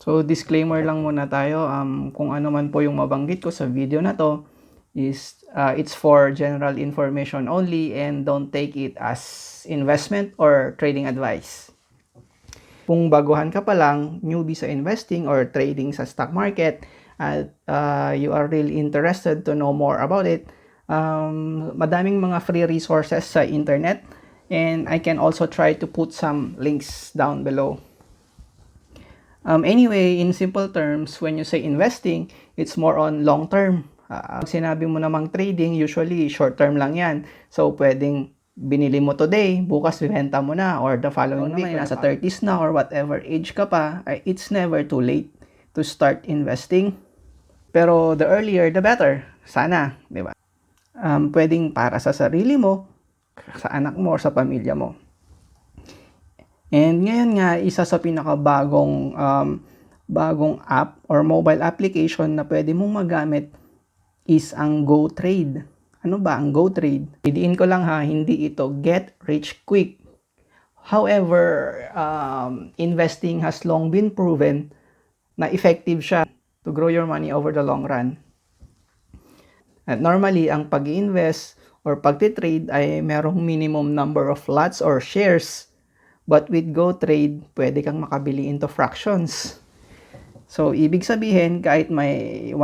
So disclaimer lang muna tayo, kung ano man po yung mabanggit ko sa video na to is it's for general information only and don't take it as investment or trading advice. Kung baguhan ka pa lang, newbie sa investing or trading sa stock market at you are really interested to know more about it, madaming mga free resources sa internet and I can also try to put some links down below. Anyway, in simple terms, when you say investing, it's more on long term. Pag sinabi mo namang trading, usually short term lang yan. So, pwedeng binili mo today, bukas bibenta mo na, or the following week, nasa 30s na, or whatever age ka pa, it's never too late to start investing. Pero the earlier, the better. Sana, di ba? Pwedeng para sa sarili mo, sa anak mo, or sa pamilya mo. And ngayon nga, isa sa pinakabagong bagong app or mobile application na pwede mong magamit is ang Gotrade. Ano ba ang Gotrade? Idiin ko lang ha, hindi ito get rich quick. However, investing has long been proven na effective siya to grow your money over the long run. At normally, ang pag-invest or pag-trade ay merong minimum number of lots or shares. But with Gotrade, pwede kang makabili into fractions. So, ibig sabihin, kahit may $1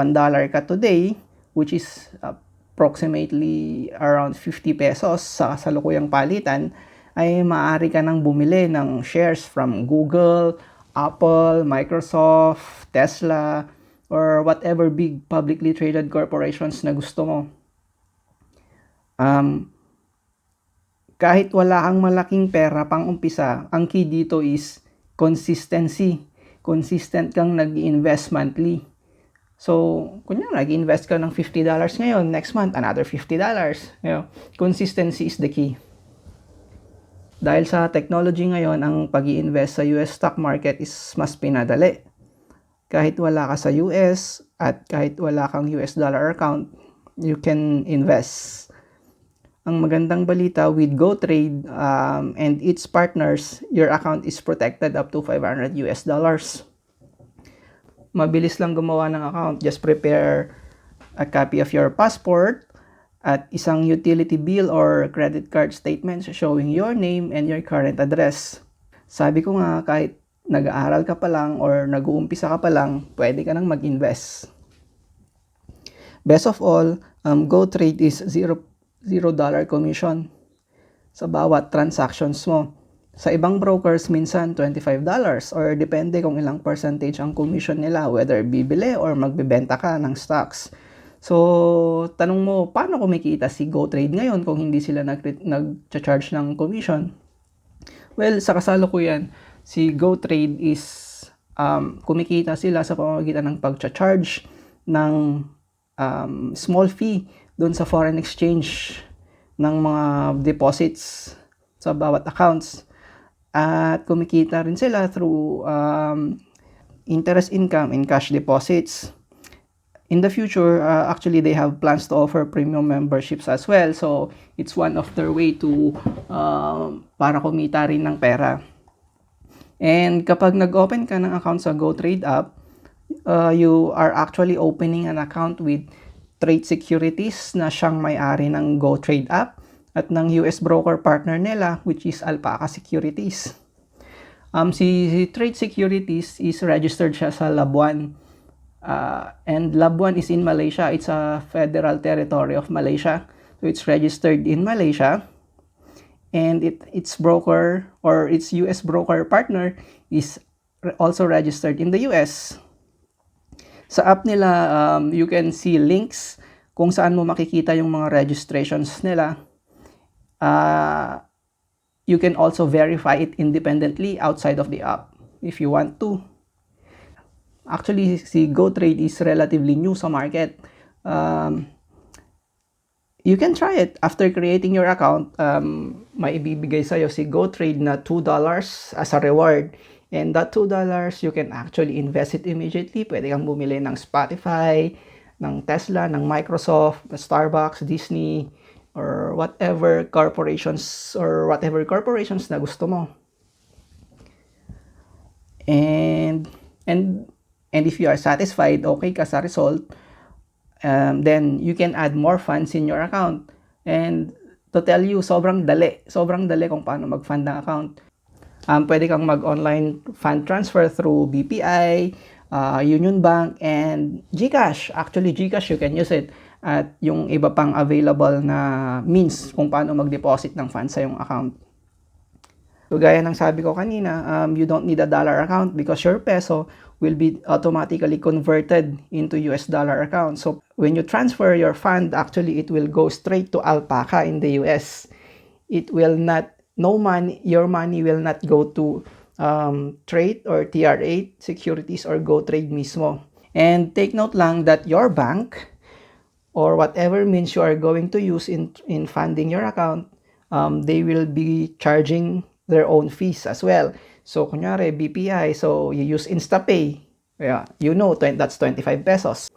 ka today, which is approximately around 50 pesos sa kasalukuyang palitan, ay maaari ka nang bumili ng shares from Google, Apple, Microsoft, Tesla, or whatever big publicly traded corporations na gusto mo. Kahit wala kang malaking pera pang umpisa, ang key dito is consistency. Consistent kang nag-invest monthly. So, kunyari, nag-invest ka ng $50 ngayon, next month, another $50. You know, consistency is the key. Dahil sa technology ngayon, ang pag-i-invest sa US stock market is mas pinadali. Kahit wala ka sa US at kahit wala kang US dollar account, you can invest. Ang magandang balita with Gotrade and its partners, your account is protected up to $500. Mabilis lang gumawa ng account. Just prepare a copy of your passport at isang utility bill or credit card statement showing your name and your current address. Sabi ko nga, kahit nag-aaral ka pa lang or nag-uumpisa ka pa lang, pwede ka nang mag-invest. Best of all, Gotrade is $0 commission sa bawat transactions mo. Sa ibang brokers, minsan $25 or depende kung ilang percentage ang commission nila, whether bibili or magbebenta ka ng stocks. So, tanong mo, paano kumikita si Gotrade ngayon kung hindi sila nag-charge ng commission? Well, sa kasalukuyan, si Gotrade is kumikita sila sa pamamagitan ng pag-charge ng small fee doon sa foreign exchange ng mga deposits sa bawat accounts. At kumikita rin sila through interest income in cash deposits. In the future, actually they have plans to offer premium memberships as well. So, it's one of their way to para kumita rin ng pera. And kapag nag-open ka ng account sa Gotrade app, you are actually opening an account with Trade Securities na siyang may-ari ng Gotrade app at ng US broker partner nila, which is Alpaca Securities. Si Trade Securities is registered siya sa Labuan. And Labuan is in Malaysia. It's a federal territory of Malaysia. So it's registered in Malaysia. And its broker or its US broker partner is also registered in the US. Sa app nila, you can see links kung saan mo makikita yung mga registrations nila. You can also verify it independently outside of the app if you want to. Actually, si Gotrade is relatively new sa market. You can try it. After creating your account, may ibibigay sa'yo si Gotrade na $2 as a reward. And that $2, you can actually invest it immediately. Pwede kang bumili ng Spotify, ng Tesla, ng Microsoft, Starbucks, Disney, or whatever corporations na gusto mo. And And if you are satisfied, okay ka sa result, then you can add more funds in your account. And to tell you, sobrang dali kung paano mag-fund ng account. Pwede kang mag-online fund transfer through BPI, Union Bank, and GCash. Actually, GCash, you can use it. At yung iba pang available na means kung paano mag-deposit ng funds sa yung account. So, gaya ng sabi ko kanina, you don't need a dollar account because your peso will be automatically converted into US dollar account. So, when you transfer your fund, actually, it will go straight to Alpaca in the US. It will not, your money will not go to Trade or TR8, Securities, or Gotrade mismo. And take note lang that your bank or whatever means you are going to use in funding your account, they will be charging their own fees as well. So, kunyari, BPI, so you use InstaPay. Yeah, you know, that's 25 pesos.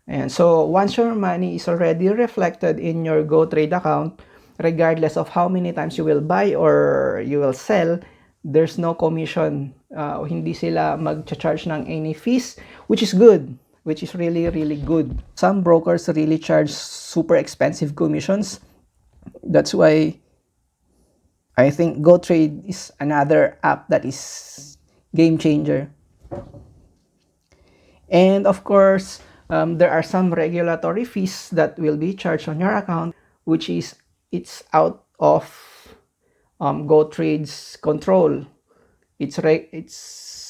And so, once your money is already reflected in your GoTrade account, regardless of how many times you will buy or you will sell, there's no commission. Hindi sila mag-charge ng any fees, which is good, which is really, really good. Some brokers really charge super expensive commissions. That's why I think GoTrade is another app that is game changer. And of course, there are some regulatory fees that will be charged on your account, which is it's out of GoTrade's control. It's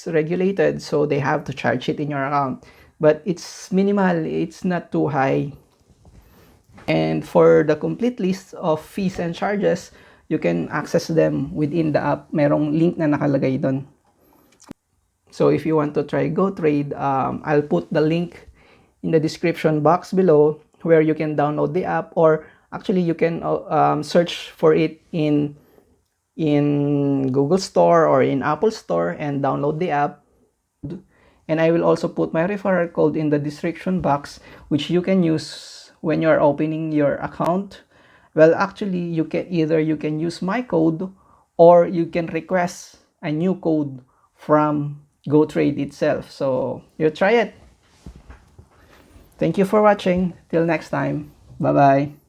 regulated, so they have to charge it in your account. But it's minimal, it's not too high. And for the complete list of fees and charges, you can access them within the app. Merong link na nakalagay doon. So if you want to try GoTrade, I'll put the link in the description box below where you can download the app, or actually you can search for it in Google Store or in Apple Store and download the app. And I will also put my referral code in the description box, which you can use when you are opening your account. Well, actually, you can use my code, or you can request a new code from GoTrade itself. So you try it. Thank you for watching. Till next time. Bye-bye.